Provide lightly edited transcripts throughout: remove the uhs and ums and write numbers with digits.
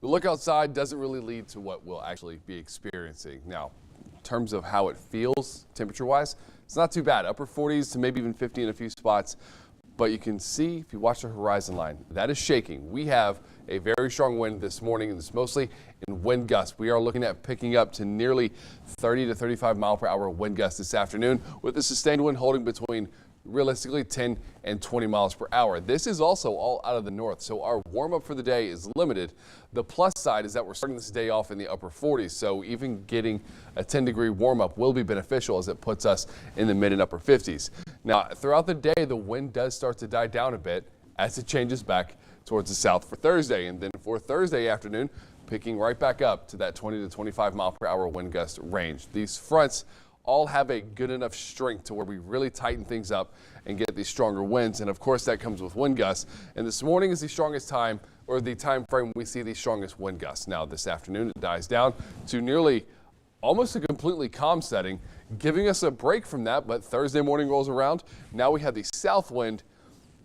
The look outside doesn't really lead to what we'll actually be experiencing. Now, in terms of how it feels temperature-wise, it's not too bad. Upper 40s to maybe even 50 in a few spots. But you can see, if you watch the horizon line, that is shaking. We have a very strong wind this morning, and it's mostly in wind gusts. We are looking at picking up to nearly 30 to 35 mile per hour wind gusts this afternoon, with the sustained wind holding between realistically 10 and 20 miles per hour. This is also all out of the north, so our warm up for the day is limited. The plus side is that we're starting this day off in the upper 40s, so even getting a 10-degree warm up will be beneficial as it puts us in the mid and upper 50s. Now, throughout the day, the wind does start to die down a bit as it changes back towards the south for Thursday, and then for Thursday afternoon, picking right back up to that 20 to 25 mile per hour wind gust range. These fronts all have a good enough strength to where we really tighten things up and get these stronger winds. And of course, that comes with wind gusts. And this morning is the strongest time, or the time frame we see the strongest wind gusts. Now, this afternoon, it dies down to nearly almost a completely calm setting, giving us a break from that. But Thursday morning rolls around. Now we have the south wind,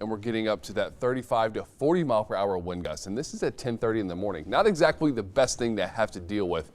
and we're getting up to that 35 to 40 mile per hour wind gusts. And this is at 10:30 in the morning. Not exactly the best thing to have to deal with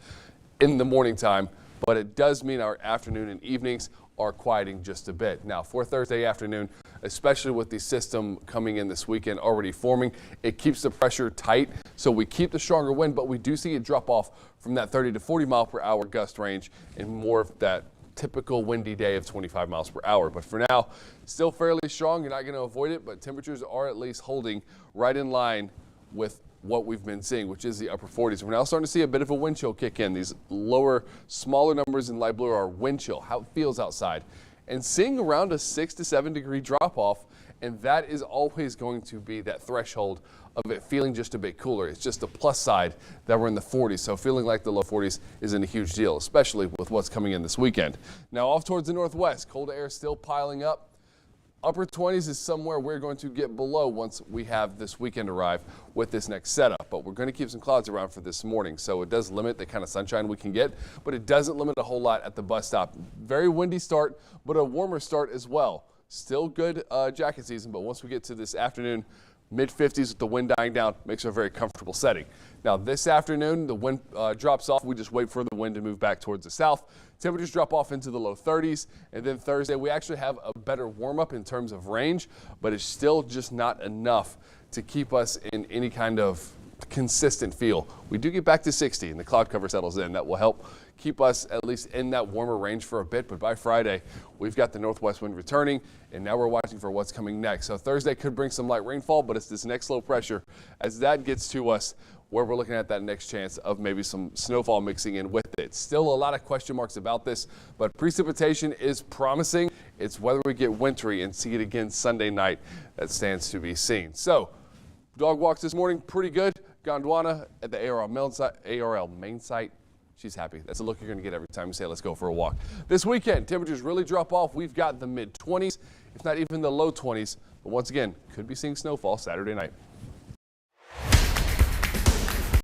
in the morning time, but it does mean our afternoon and evenings are quieting just a bit. Now, for Thursday afternoon, especially with the system coming in this weekend already forming, it keeps the pressure tight. So we keep the stronger wind, but we do see it drop off from that 30 to 40 mile per hour gust range and more of that typical windy day of 25 miles per hour. But for now, still fairly strong. You're not going to avoid it, but temperatures are at least holding right in line with what we've been seeing, which is the upper 40s. We're now starting to see a bit of a wind chill kick in. These lower, smaller numbers in light blue are wind chill, how it feels outside. And seeing around a 6 to 7 degree drop off, and that is always going to be that threshold of it feeling just a bit cooler. It's just the plus side that we're in the 40s, so feeling like the low 40s isn't a huge deal, especially with what's coming in this weekend. Now off towards the northwest, cold air still piling up. Upper 20s is somewhere we're going to get below once we have this weekend arrive with this next setup. But we're going to keep some clouds around for this morning, so it does limit the kind of sunshine we can get, but it doesn't limit a whole lot at the bus stop. Very windy start, but a warmer start as well. Still good jacket season, but once we get to this afternoon, mid-50s with the wind dying down makes a very comfortable setting. Now this afternoon, the wind drops off. We just wait for the wind to move back towards the south. Temperatures drop off into the low 30s. And then Thursday, we actually have a better warm-up in terms of range, but it's still just not enough to keep us in any kind of consistent feel. We do get back to 60 and the cloud cover settles in. That will help keep us at least in that warmer range for a bit, but by Friday we've got the northwest wind returning, and now we're watching for what's coming next. So Thursday could bring some light rainfall, but it's this next low pressure as that gets to us where we're looking at that next chance of maybe some snowfall mixing in with it. Still a lot of question marks about this, but precipitation is promising. It's whether we get wintry and see it again Sunday night that stands to be seen. So dog walks this morning, pretty good. Gondwana at the ARL main site. She's happy. That's a look you're going to get every time you say, let's go for a walk. This weekend, temperatures really drop off. We've got the mid-20s, if not even the low 20s. But once again, could be seeing snowfall Saturday night.